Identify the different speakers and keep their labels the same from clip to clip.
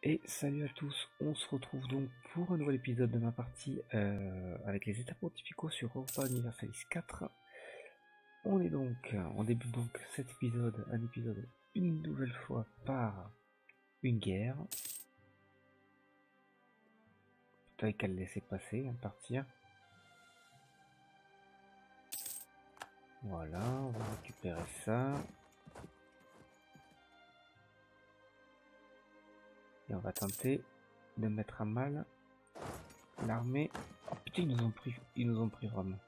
Speaker 1: Et salut à tous, on se retrouve donc pour un nouvel épisode de ma partie avec les états pontificaux sur Europa Universalis 4. On débute donc cet épisode, un épisode une nouvelle fois par une guerre. T'avais qu'à le laisser passer, partir. Voilà, on va récupérer ça. Et on va tenter de mettre à mal l'armée. Oh putain, ils nous ont pris Rome.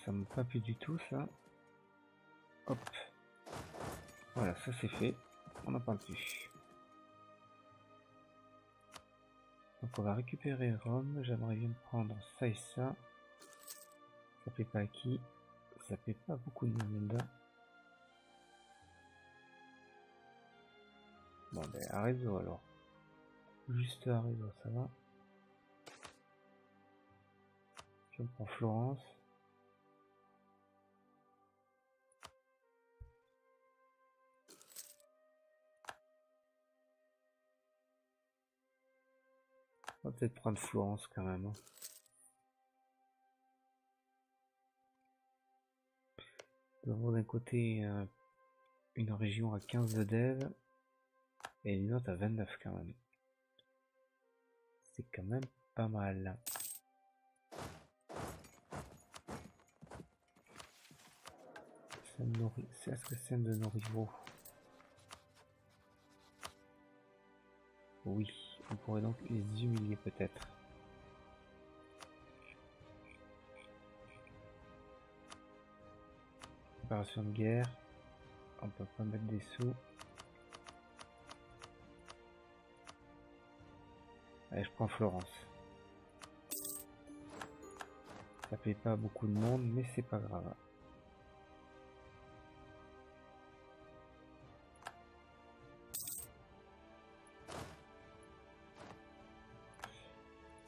Speaker 1: Ça m'a pas plu du tout ça. Hop. Voilà, ça c'est fait. On n'en parle plus. Donc on va récupérer Rome. J'aimerais bien prendre ça et ça. Ça plaît pas à qui? Ça plaît pas à beaucoup de monde. Bon ben Arezzo alors. Juste Arezzo, ça va. Puis on prend Florence. On va peut-être prendre Florence quand même. Nous avons d'un côté une région à 15 de dev et une autre à 29 quand même. C'est quand même pas mal. C'est Assassin de nos rivaux. Oui, on pourrait donc les humilier peut-être. Opération de guerre. On peut pas mettre des sous. Allez, je prends Florence. Ça plaît pas à beaucoup de monde, mais c'est pas grave.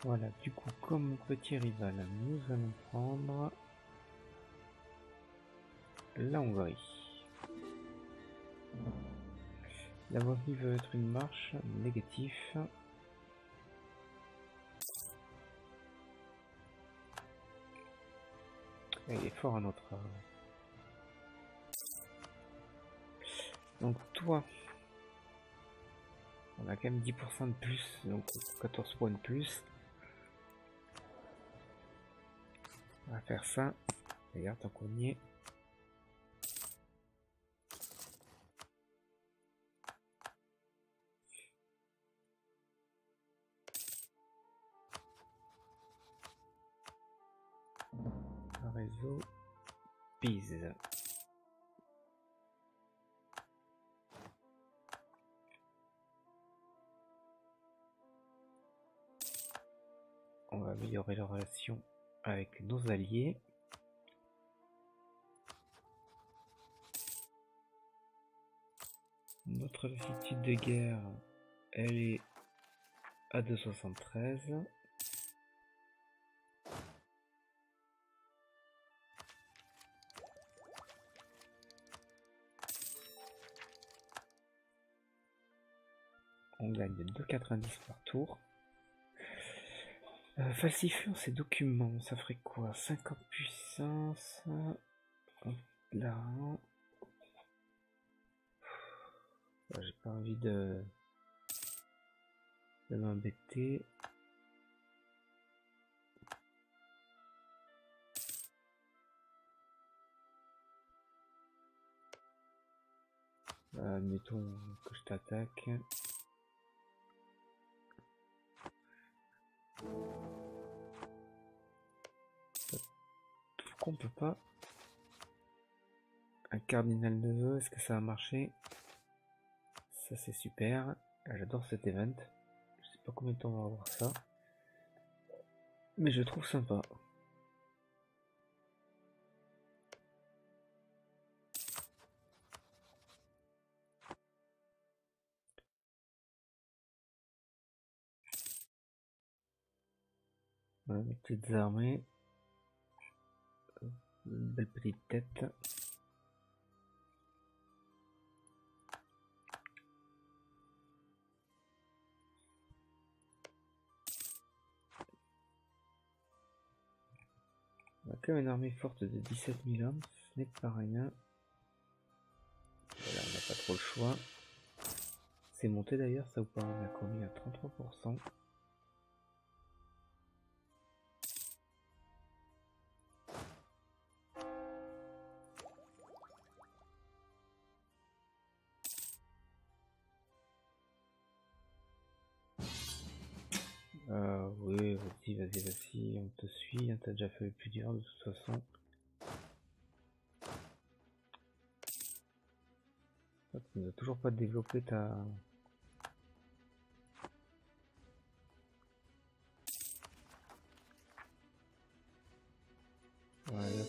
Speaker 1: Voilà, du coup, comme petit rival, nous allons prendre la Hongrie. La Bosnie veut être une marche, négatif. Il est fort à notre... Donc toi, on a quand même 10% de plus, donc 14 points de plus. On va faire ça. Regarde, tant qu'on y est. Réseau Pise. On va améliorer la relation avec nos alliés. Notre lassitude de guerre, elle est à 2,73. On gagne 2,90 par tour. Falsifiant ces documents, ça ferait quoi? 50 puissance. Là. J'ai pas envie de m'embêter. Admettons que je t'attaque. Pourquoi on peut pas? Un cardinal neveu, est-ce que ça va marcher? Ça c'est super. J'adore cet event. Je sais pas combien de temps on va avoir ça. Mais je trouve sympa. Voilà, mes petites armées. Une belle petite tête. On a quand même une armée forte de 17 000 hommes, ce n'est pas rien. Voilà, on n'a pas trop le choix. C'est monté d'ailleurs, ça vous paraît, on a combien? 33%. Oui, vas-y, on te suit, hein, t'as déjà fait le plus dur de toute façon. Tu n'as toujours pas développé ta... Ouais, hop.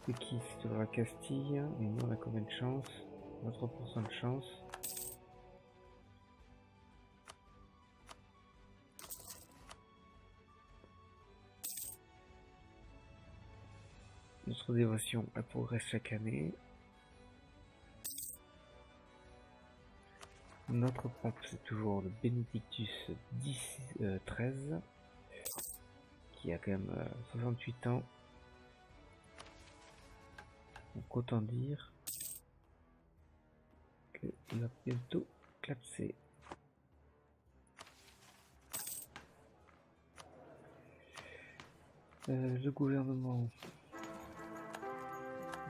Speaker 1: C'est qui? C'est toujours la Castille, et nous on a combien de chance? 23% de chance. Notre dévotion, elle progresse chaque année. Notre pape, c'est toujours le Benedictus 13, qui a quand même 68 ans. Donc autant dire qu'il va bientôt clapser. Le gouvernement.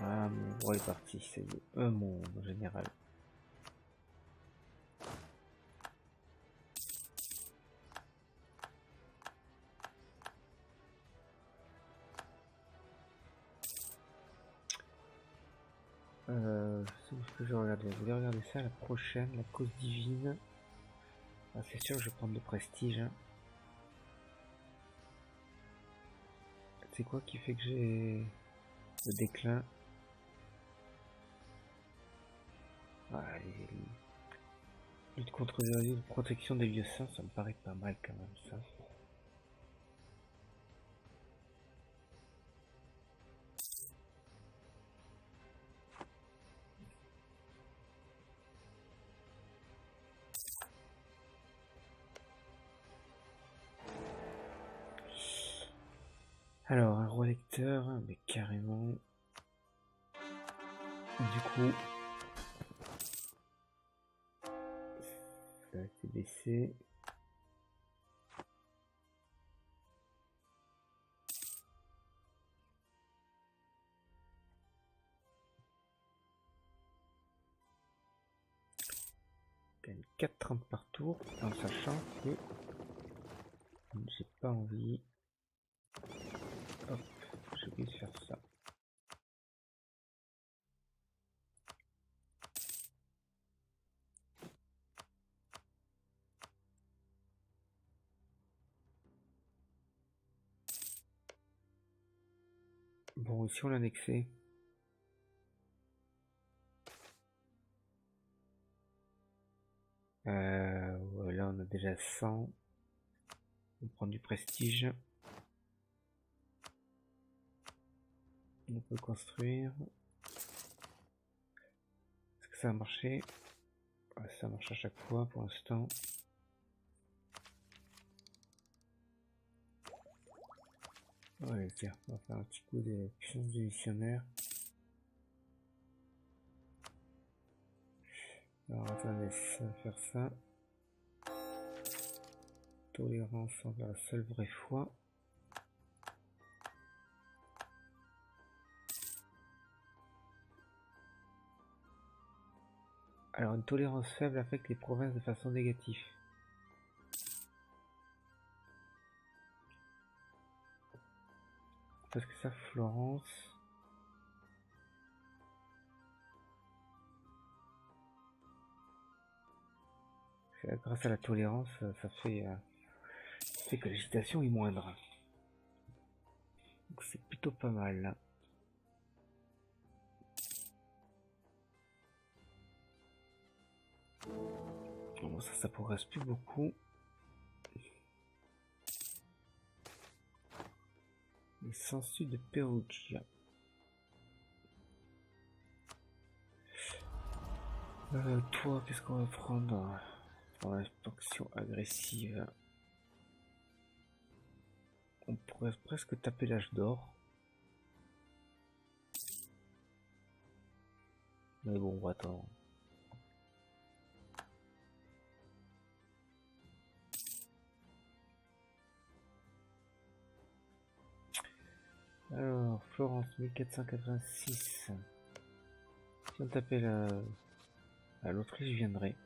Speaker 1: Ah, mon roi est parti, c'est mon général. C'est où ce que je regarde? Je voulais regarder ça la prochaine, la cause divine. Ah, c'est sûr que je vais prendre le prestige. Hein. C'est quoi qui fait que j'ai le déclin? Ah, lutte contre les protection des vieux saints, ça me paraît pas mal quand même ça. Alors, un roi lecteur, mais carrément. Du coup, ça a été baissé. Gagne 4,30 par tour, en sachant que j'ai pas envie. Hop, j'ai oublié de faire ça. Bon, ici on l'a annexé. Là on a déjà 100. On prend du prestige. On peut construire. Est-ce que ça a marché? Ouais, ça marche à chaque fois pour l'instant. Ouais, tiens, on va faire un petit coup de puissance du missionnaire. Alors attendez, ça va faire ça. Tolérance envers la seule vraie foi. Alors une tolérance faible affecte les provinces de façon négative. Parce que ça, Florence. Grâce à la tolérance, ça fait que l'agitation est moindre. Donc c'est plutôt pas mal là. Bon, ça progresse plus beaucoup. Les sangsues de Perugia. Toi, qu'est-ce qu'on va prendre pour l'inspection agressive? On pourrait presque taper l'âge d'or. Mais bon, on va attendre. Alors, Florence, 1486. Si on tapait à l'Autriche, je viendrai.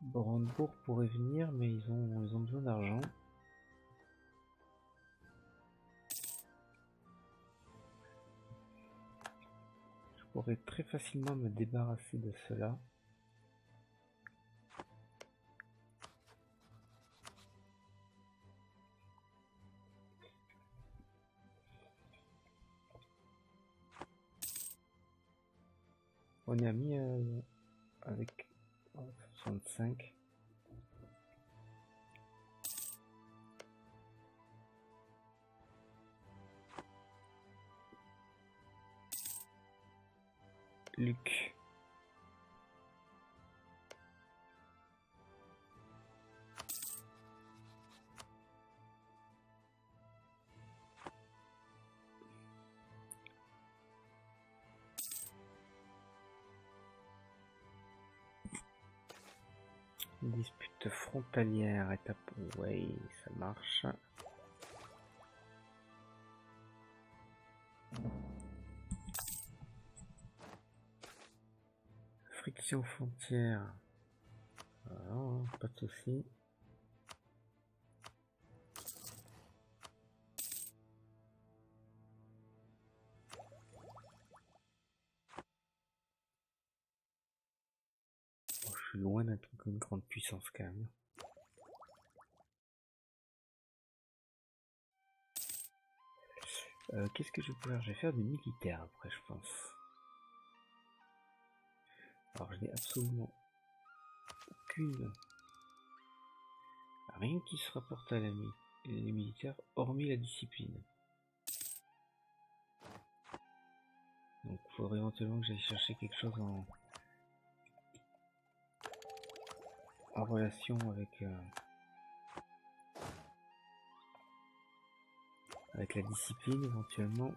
Speaker 1: Brandebourg pourrait venir, mais ils ont besoin d'argent. Je pourrais très facilement me débarrasser de cela. On est amis avec 65. Luc. Dispute frontalière, étape, ouais, ça marche. Friction frontière, voilà, pas de souci. Bon, je suis loin d'être une grande puissance quand même. Qu'est-ce que je vais pouvoir? Je vais faire du militaire après, je pense. Alors, je n'ai absolument aucune. Rien qui se rapporte à les militaires, hormis la discipline. Donc, il faudrait éventuellement que j'aille chercher quelque chose en relation avec la discipline éventuellement.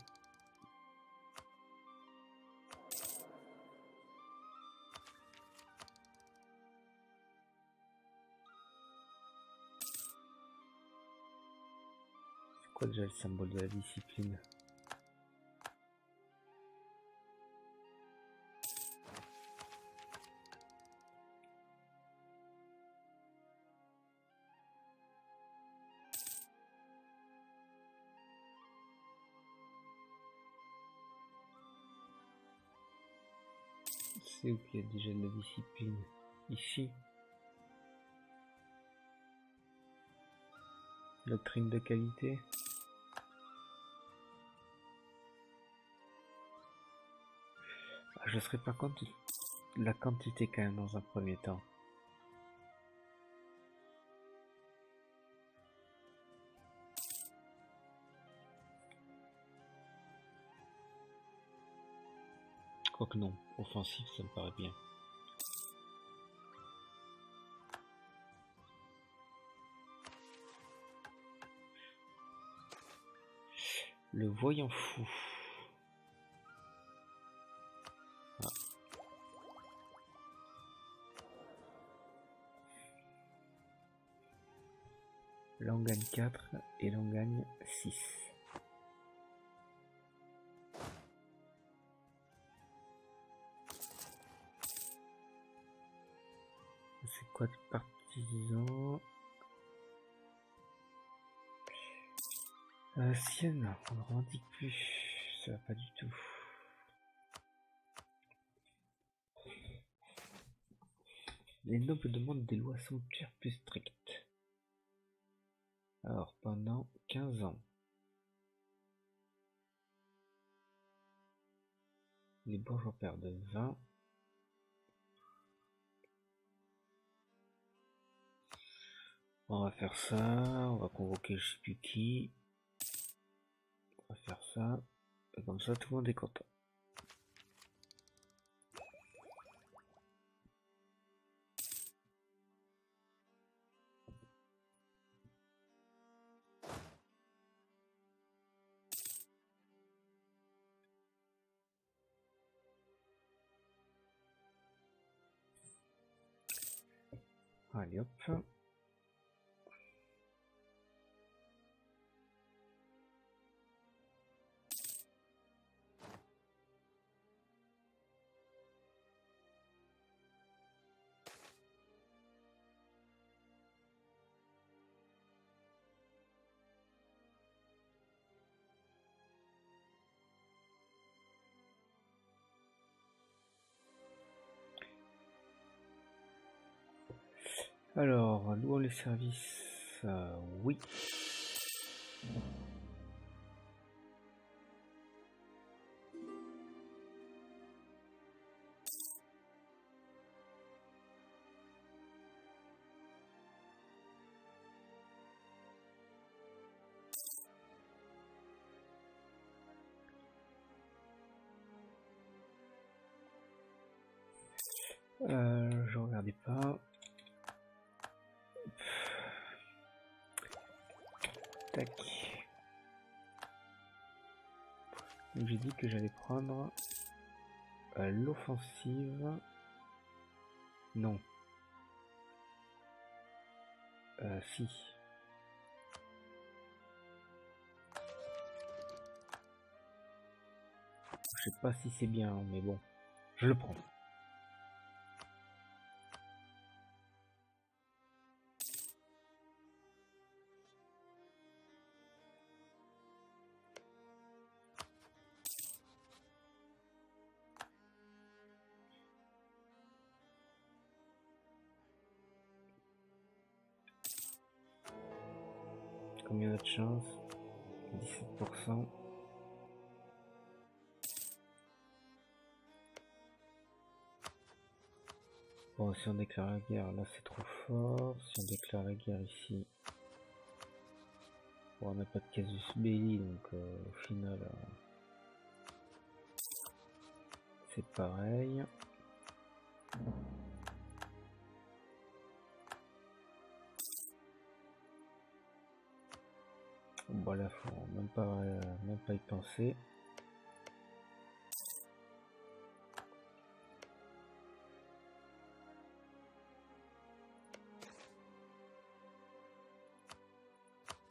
Speaker 1: C'est quoi déjà le symbole de la discipline? C'est où qu'il y a déjà de la discipline? Ici. Doctrine de qualité. Je serais pas contre la quantité quand même dans un premier temps. Quoique non, offensif ça me paraît bien. Le voyant fou. Ah. L'on gagne 4 et l'on gagne 6. C'est quoi de partisan? Sienne, on ne revendique plus, ça va pas du tout. Les nobles demandent des lois sanctuaires plus strictes. Alors pendant 15 ans. Les bourgeois perdent 20. On va faire ça, on va convoquer je sais plus qui. On va faire ça. Et comme ça tout le monde est content. Allez hop. Alors, louons les services, oui. Je regardais pas. Tac. J'ai dit que j'allais prendre l'offensive. Non. Si. Je sais pas si c'est bien, mais bon. Je le prends. Combien de chance? 17%. Bon, si on déclare la guerre, là c'est trop fort. Si on déclare la guerre ici, bon, on n'a pas de casus belli, donc au final, c'est pareil. Bon, là, faut même pas y penser.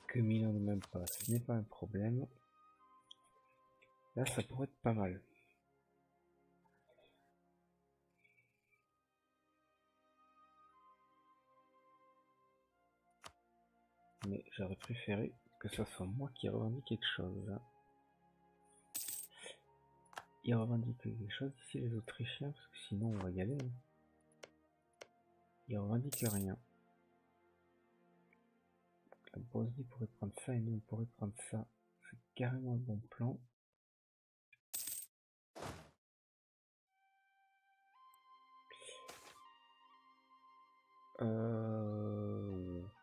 Speaker 1: Que Milan ne même pas, ce n'est pas un problème. Là, ça pourrait être pas mal. Mais j'aurais préféré que ce soit moi qui revendique quelque chose. Ils revendiquent quelque chose ici, les Autrichiens, parce que sinon on va y aller. Ils revendiquent rien. La Bosnie pourrait prendre ça et nous on pourrait prendre ça. C'est carrément le bon plan.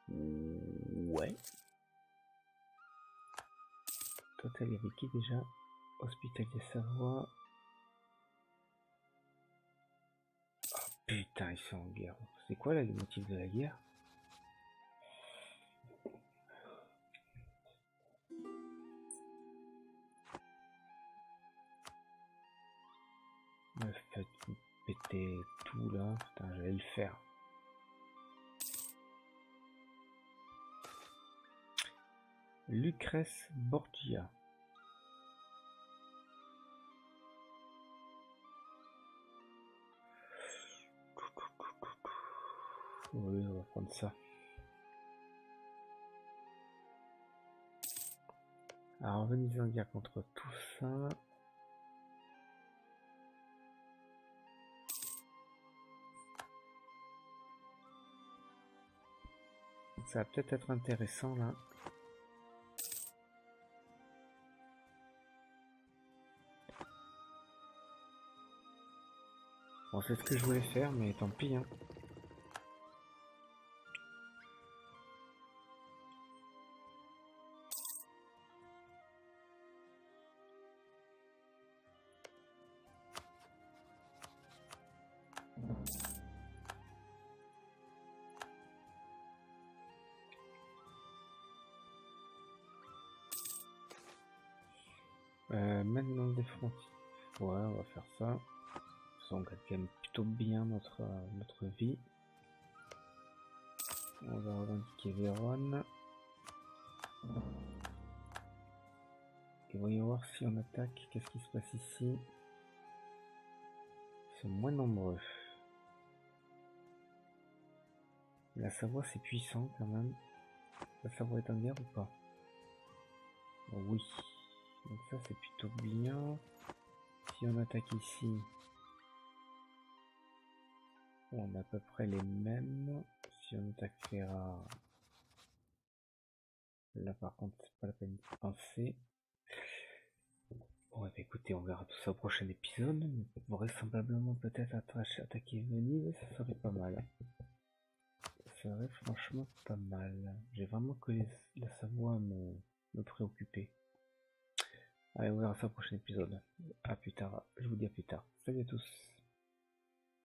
Speaker 1: Ouais. Total, il y avait qui déjà? Hospitalier Savoie. Oh putain, ils sont en guerre. C'est quoi là le motif de la guerre? Faites péter tout là. Putain, j'allais le faire. Lucrèce Borgia. Oui, on va prendre ça. Alors, Venise en guerre contre tout ça. Ça va peut-être être intéressant là. Bon, c'est ce que je voulais faire, mais tant pis, hein. Maintenant des frontières. Ouais, on va faire ça. On gagne quand même plutôt bien notre vie. On va revendiquer Vérone. Et voyons voir si on attaque. Qu'est-ce qui se passe ici? Ils sont moins nombreux. La Savoie c'est puissant quand même. La Savoie est en guerre ou pas? Oui. Donc ça c'est plutôt bien. Si on attaque ici, on a à peu près les mêmes. Si on attaque Ferrare, là par contre c'est pas la peine de penser. Bon bah écoutez, on verra tout ça au prochain épisode. Vraisemblablement peut-être attaquer Venise, ça serait pas mal. Ça serait franchement pas mal. J'ai vraiment que la Savoie me préoccuper. Allez, on verra ça au prochain épisode. À plus tard. Je vous dis à plus tard. Salut à tous.